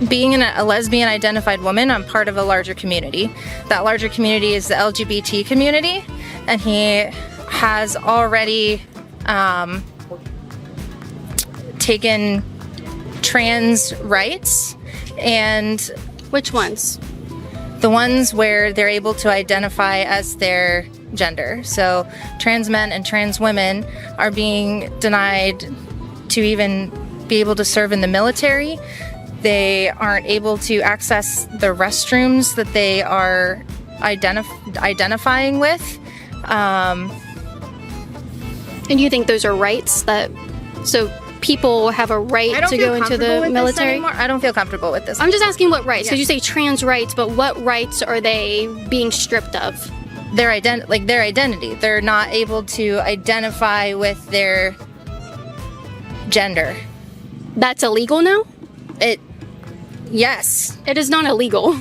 Being a lesbian identified woman, I'm part of a larger community. That larger community is the LGBT community, and he has already taken trans rights. And which ones? The ones where they're able to identify as their gender. So trans men and trans women are being denied to even be able to serve in the military. They aren't able to access the restrooms that they are identifying with. And you think those are rights so people have a right to go into the military? I don't feel comfortable with this. I'm just asking what rights, because you say trans rights, but what rights are they being stripped of? Their identity. They're not able to identify with their gender. That's illegal now? Yes. It is not illegal.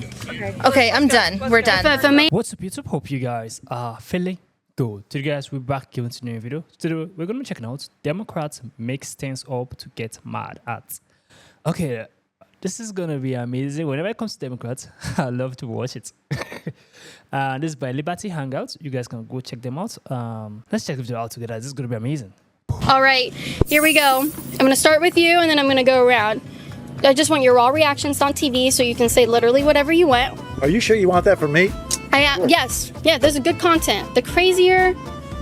Okay, I'm done. We're done. What's up, YouTube? Hope you guys are feeling good. Today, guys, we're back giving a new video. Today, we're going to be checking out Democrats mix things up to get mad at. Okay, this is going to be amazing. Whenever it comes to Democrats, I love to watch it. This is by Liberty Hangouts. You guys can go check them out. Let's check the video out together. This is going to be amazing. All right, here we go. I'm going to start with you, and then I'm going to go around. I just want your raw reactions on TV, so you can say literally whatever you want. Are you sure you want that from me? I am. Yes. Yeah, there's a good content. The crazier,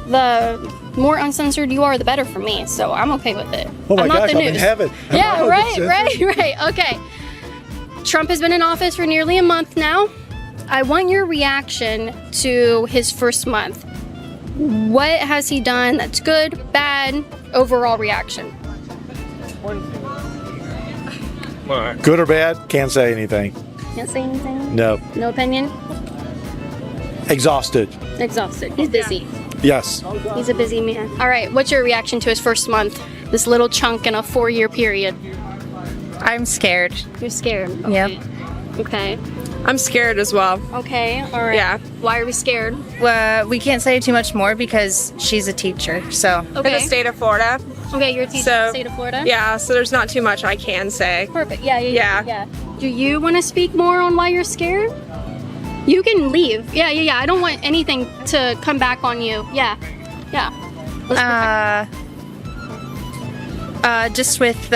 the more uncensored you are, the better for me. So I'm okay with it. Oh my I'm not gosh, the I'm in news. heaven. Yeah, right. Okay. Trump has been in office for nearly a month now. I want your reaction to his first month. What has he done that's good, bad, overall reaction? Good or bad? Can't say anything. Can't say anything? No. No opinion? Exhausted. Exhausted. He's busy. Yes. He's a busy man. All right, what's your reaction to his first month? This little chunk in a 4-year period. I'm scared. You're scared? Okay. Yep. Okay. I'm scared as well. Okay, all right. Yeah. Why are we scared? We can't say too much more because she's a teacher, so. In the state of Florida. Okay, you're a teacher in the state of Florida? Yeah, so there's not too much I can say. Perfect. Yeah. Do you want to speak more on why you're scared? You can leave. Yeah. I don't want anything to come back on you. Yeah. Just with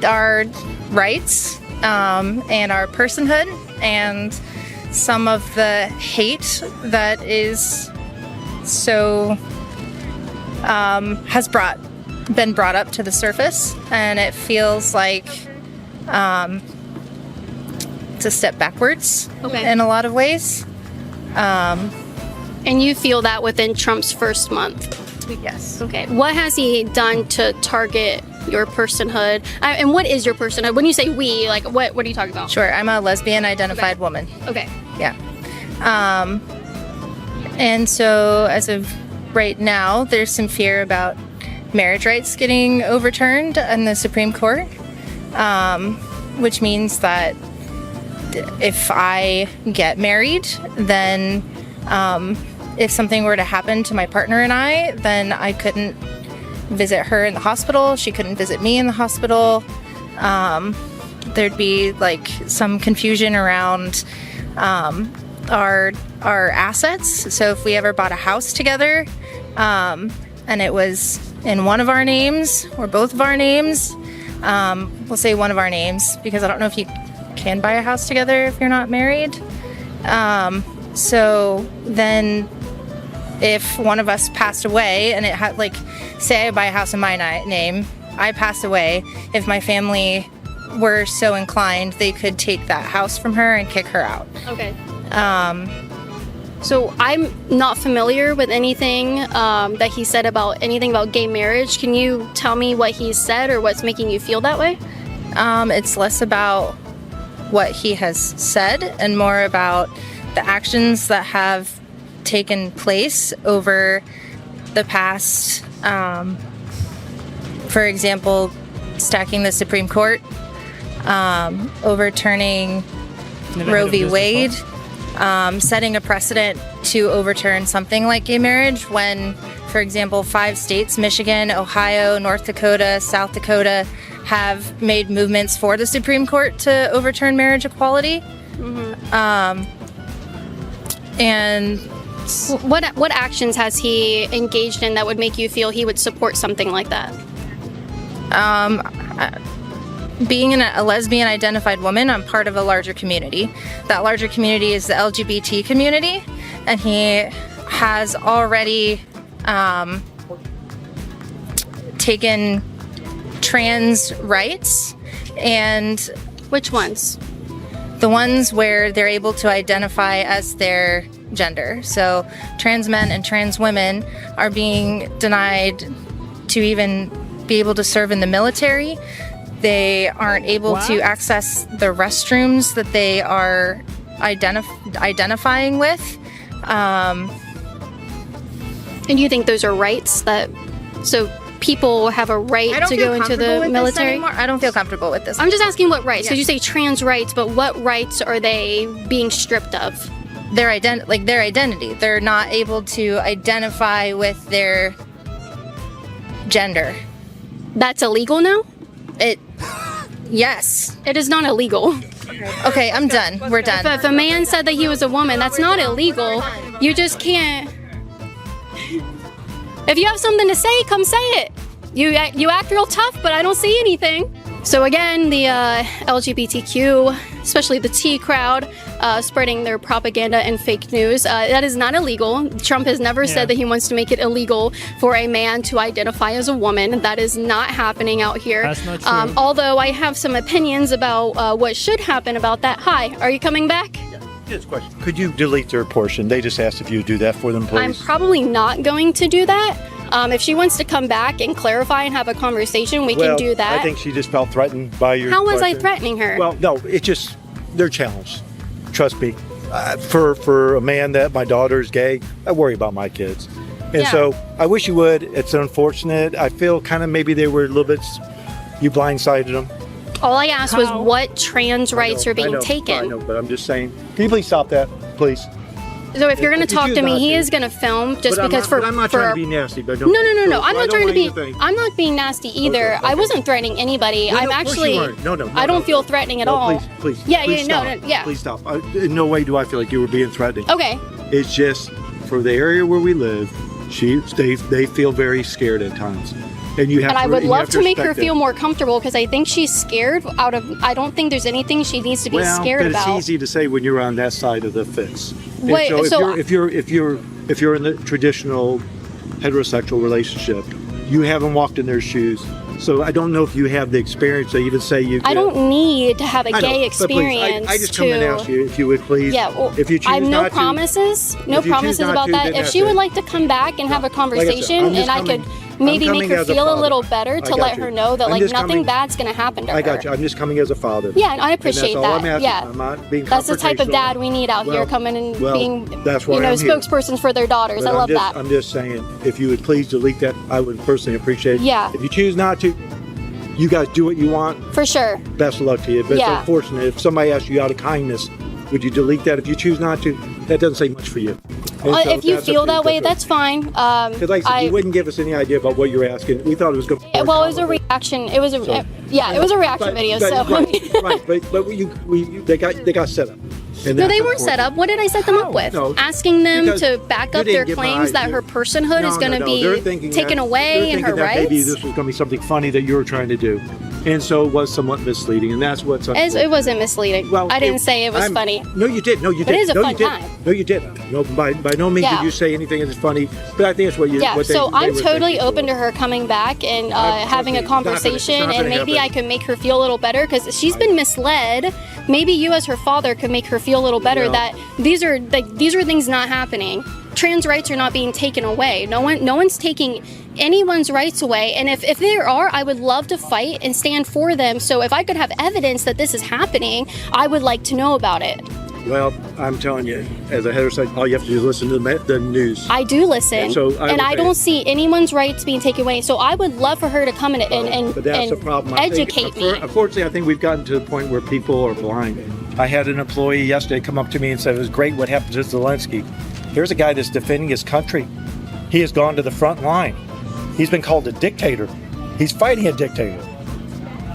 our rights and our personhood and some of the hate that is so has been brought up to the surface, and it feels like it's a step backwards in a lot of ways. And you feel that within Trump's first month? Yes. Okay. What has he done to target your personhood? And what is your personhood? When you say we, like what are you talking about? Sure. I'm a lesbian identified woman. Okay. Yeah. And so as of right now, there's some fear about marriage rights getting overturned in the Supreme Court, which means that if I get married, then if something were to happen to my partner and I, then I couldn't visit her in the hospital. She couldn't visit me in the hospital. There'd be like some confusion around our assets. So if we ever bought a house together, and it was in one of our names or both of our names, we'll say one of our names because I don't know if you can buy a house together if you're not married. So then if one of us passed away and it had, like, say I buy a house in my name, I pass away, if my family were so inclined, they could take that house from her and kick her out. Okay. So I'm not familiar with anything that he said about gay marriage. Can you tell me what he said or what's making you feel that way? It's less about what he has said and more about the actions that have taken place over the past, for example, stacking the Supreme Court, overturning Roe v. Wade, setting a precedent to overturn something like gay marriage when, for example, 5 states, Michigan, Ohio, North Dakota, South Dakota, have made movements for the Supreme Court to overturn marriage equality. And What actions has he engaged in that would make you feel he would support something like that? being a lesbian identified woman, I'm part of a larger community. That larger community is the LGBT community, and he has already taken trans rights, and Which ones? the ones where they're able to identify as their gender. So trans men and trans women are being denied to even be able to serve in the military. They aren't able to access the restrooms that they are identifying with. And you think those are rights that, so people have a right I don't to feel go into comfortable the with this military? anymore. I don't feel comfortable with this. I'm just asking what rights, because Yeah. you say trans rights, but what rights are they being stripped of? Their identity. They're not able to identify with their gender. That's illegal now? Yes. It is not illegal. Okay, I'm done. We're done. If a man said that he was a woman, that's not illegal. You just can't. If you have something to say, come say it. You act real tough, but I don't see anything. So again, the LGBTQ, especially the T crowd, spreading their propaganda and fake news. That is not illegal. Trump has never said that he wants to make it illegal for a man to identify as a woman. That is not happening out here. That's not true. Although I have some opinions about what should happen about that. Hi, are you coming back? Just a question. Could you delete their portion? They just asked if you would do that for them, please. I'm probably not going to do that. If she wants to come back and clarify and have a conversation, we can do that. I think she just felt threatened by your How was I question. threatening her? Well, no, it's just, they're challenged. Trust me. For a man that my daughter's gay, I worry about my kids. And Yeah. so I wish you would. It's unfortunate. I feel kind of maybe they were a little bit, you blindsided them. All I asked was what trans rights are I being know, taken. I know, but I'm just saying. Can you please stop that, please? So if you're going If to you talk choose to me, not he to. is going to film just But because I'm not trying to be nasty, but don't. No. So I'm I not don't trying to want be. you think- I'm not being nasty either. Okay, I okay. wasn't threatening anybody. No, I'm of course actually. you weren't. No, I don't feel threatening at No, all. Please. Yeah, please no, stop. yeah. Please stop. In no way do I feel like you were being threatening. Okay. It's just for the area where we live, they feel very scared at times, and you have. And I to, would you love have to make her respect it. feel more comfortable because I think she's scared. I don't think there's anything she needs to be scared but about. it's easy to say when you're on that side of the fence. And Wait, so if you're in the traditional heterosexual relationship, you haven't walked in their shoes. So I don't know if you have the experience to even say you. I don't need to have a I know, gay but please, experience I just to. come and ask you if you would please. Yeah, well, if you choose I have no not promises, If no you choose promises not about to, that. then If that's she would it. like to come back and have a Like I said, conversation, I'm just and I coming- could maybe I'm make coming her as a feel a father. little better I to got let you. her know that I'm like just nothing coming- bad's gonna happen to her. I got you. I'm just coming as a father. Yeah, and I appreciate and that's all that. I'm asking. Yeah. I'm not being That's the type of confrontational. dad we need out here, Well, coming and well, being, that's why you know, I'm here. spokespersons for their daughters. But I love I'm that. just saying, if you would please delete that, I would personally appreciate it. Yeah. If you choose not to, you guys do what you want. For sure. Best of luck to you. But Yeah. it's unfortunate. If somebody asks you out of kindness, would you delete that? If you choose not to, that doesn't say much for you. And so If you that's feel up to that way, you. that's fine. Because like I said, you wouldn't give us any idea about what you were asking. We thought it was going to be Well, it was a reaction. It was a So- it was a reaction video. So right, but they got set up. And no, that's they weren't set unfortunate. up. What did I set them up with? No, Asking them because to back you up didn't their give my claims that idea. her personhood is going to They're be thinking taken that- away they're and her thinking that maybe rights. this was going to be something funny that you were trying to do, and so it was somewhat misleading, and that's what's unfortunate. It wasn't misleading. Well, I didn't say it was funny. No, you did. No, you But did. it is a no, fun you did. time. No, you did. No, by no means Yeah. did you say anything that's funny. But I think that's what you. Yeah, what they, so they I'm were totally thinking open for. to her coming back and having a it's not gonna- conversation, it's not and gonna maybe happen. I could make her feel a little better because she's been misled. Maybe you, as her father, could make her feel a little better Well- that these are things not happening. Trans rights are not being taken away. No one's taking anyone's rights away. And if there are, I would love to fight and stand for them. So if I could have evidence that this is happening, I would like to know about it. Well, I'm telling you, as a heterosexual, all you have to do is listen to the news. I do listen, And so and I okay. don't see anyone's rights being taken away. So I would love for her to come and But that's the problem. I think, educate me. Unfortunately, I think we've gotten to the point where people are blind. I had an employee yesterday come up to me and said, it was great what happened to Zelensky. Here's a guy that's defending his country. He has gone to the front line. He's been called a dictator. He's fighting a dictator.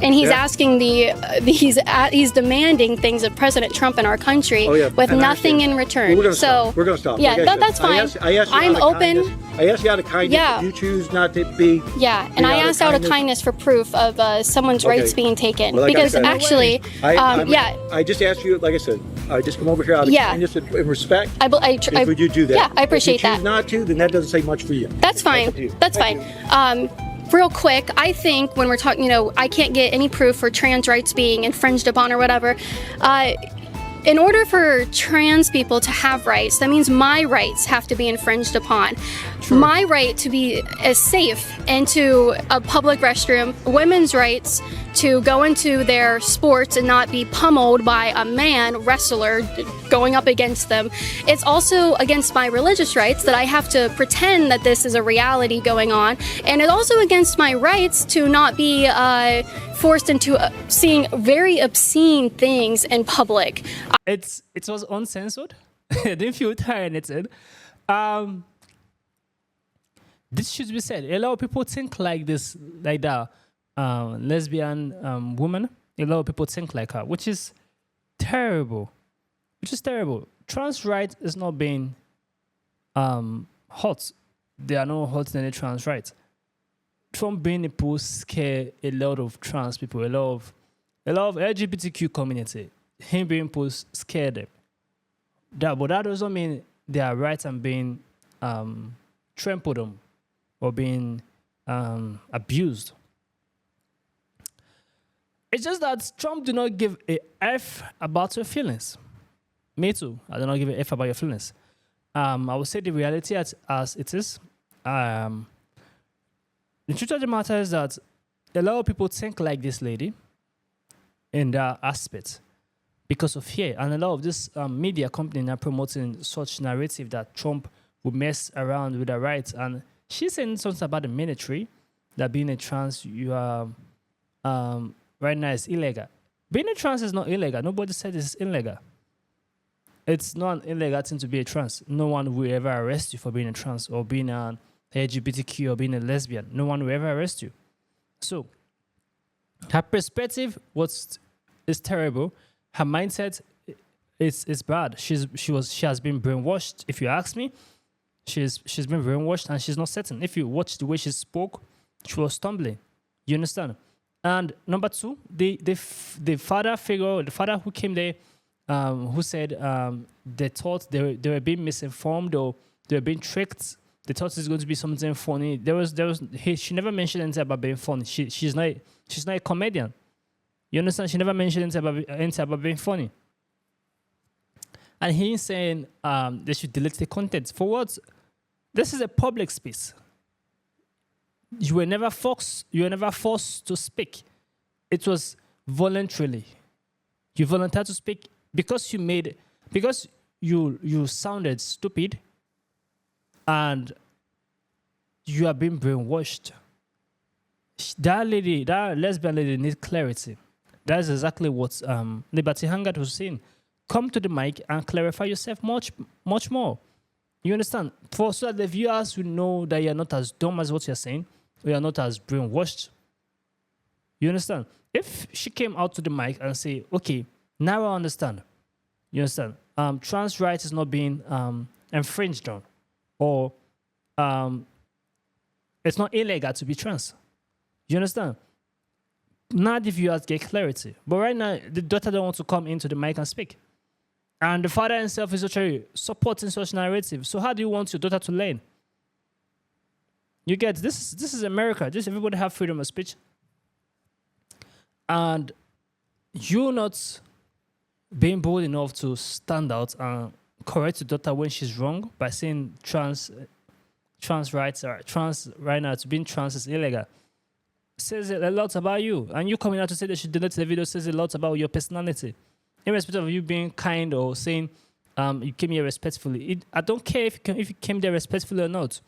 and he's Yeah. asking he's demanding things of President Trump in our country Oh, yeah. with And I nothing in understand. return. Well, we're gonna so stop. We're gonna stop. Yeah, Like I said, that's fine. I asked you I'm out of open. kindness. I asked you out of kindness. Yeah. If you choose not to be. Yeah, and I out of asked out of kindness- kindness for proof of someone's Okay. rights being taken. Well, like I because said- actually, yeah, I just asked you, like I said, I just come over here out of Yeah. kindness and respect. Would you do that? Yeah, I appreciate if you choose that. not to, then that doesn't say much for you. That's fine. up to you. That's Thank fine. you. Real quick, I think when we're talking, I can't get any proof for trans rights being infringed upon or whatever. In order for trans people to have rights, that means my rights have to be infringed upon. My right to be as safe into a public restroom, women's rights to go into their sports and not be pummeled by a man wrestler going up against them. It's also against my religious rights that I have to pretend that this is a reality going on. And it's also against my rights to not be forced into seeing very obscene things in public. It was uncensored. I didn't feel tired. It said, this should be said. A lot of people think like this, like that lesbian woman. A lot of people think like her, which is terrible. Trans rights is not being hot. There are no hot in any trans rights. Trump being imposed scare a lot of trans people, a lot of LGBTQ community. Him being imposed scare them. But that doesn't mean their rights are being trampled on or being abused. It's just that Trump do not give a F about your feelings. Me too. I do not give a F about your feelings. I will say the reality as it is. The truth of the matter is that a lot of people think like this lady in that aspect because of fear. And a lot of this media company are promoting such narrative that Trump would mess around with her rights. And she's saying something about the military, that being a trans, you are right now is illegal. Being a trans is not illegal. Nobody said it's illegal. It's not an illegal thing to be a trans. No one will ever arrest you for being a trans or being an LGBTQ or being a lesbian. No one will ever arrest you. So her perspective is terrible. Her mindset is bad. She has been brainwashed. If you ask me, she's been brainwashed and she's not certain. If you watch the way she spoke, she was stumbling. You understand? And number two, the father figure, the father who came there, who said they thought they were being misinformed or they were being tricked. They thought it's going to be something funny. She never mentioned anything about being funny. She's not a comedian. You understand? She never mentioned anything about being funny. And he's saying they should delete the content. For what? This is a public space. You were never forced to speak. It was voluntarily. You volunteered to speak because you sounded stupid and you are being brainwashed. That lesbian lady needs clarity. That is exactly what Liberty Hangard was saying. Come to the mic and clarify yourself much more. You understand? So that the viewers will know that you're not as dumb as what you're saying, or you're not as brainwashed. You understand? If she came out to the mic and say, okay, now I understand. You understand? Trans rights is not being infringed on, or it's not illegal to be trans. You understand? Now the viewers get clarity. But right now, the daughter don't want to come into the mic and speak. And the father himself is actually supporting such narrative. So how do you want your daughter to learn? You get, this is America. Everybody have freedom of speech. And you're not being bold enough to stand out and correct your daughter when she's wrong by saying trans rights or trans right now, to being trans is illegal. Says a lot about you. And you coming out to say they should delete the video says a lot about your personality. Irrespective of you being kind or saying you came here respectfully. I don't care if you came there respectfully or not.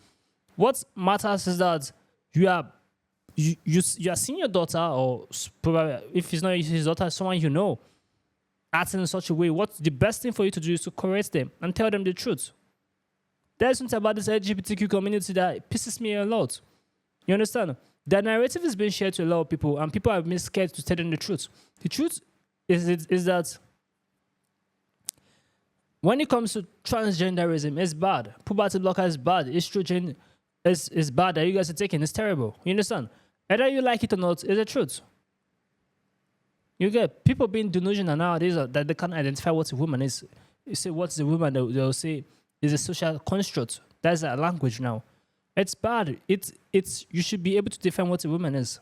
What matters is that you are seeing your daughter, or probably if it's not his daughter, someone you know, acting in such a way. What's the best thing for you to do is to correct them and tell them the truth. There's something about this LGBTQ community that pisses me a lot. You understand? The narrative is being shared to a lot of people, and people are being scared to tell them the truth. The truth is that when it comes to transgenderism, it's bad. Puberty blocker is bad. Estrogen is bad that you guys are taking. It's terrible. You understand? Either you like it or not, it's the truth. You get people being delusional nowadays that they can't identify what a woman is. You say what's a woman, they'll say is a social construct. That's a language now. It's bad. It's you should be able to define what a woman is.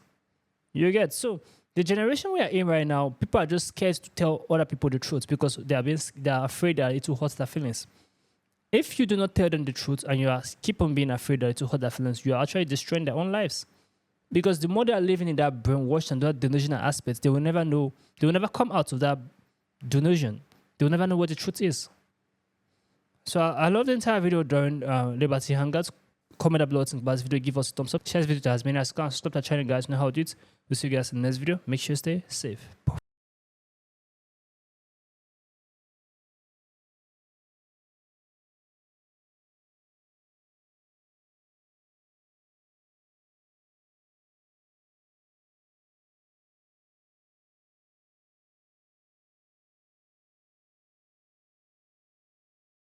You get so the generation we are in right now, people are just scared to tell other people the truth because they are afraid that it will hurt their feelings. If you do not tell them the truth and you keep on being afraid that it will hurt their feelings, you are actually destroying their own lives. Because the more they are living in that brainwashed and that delusional aspect, they will never know, they will never come out of that delusion. They will never know what the truth is. So I love the entire video during Liberty Hangouts. Comment down below what you think about this video. Give us a thumbs up. Share this video to as many as you can. Subscribe to our channel, guys. Know how to do it. We'll see you guys in the next video. Make sure you stay safe.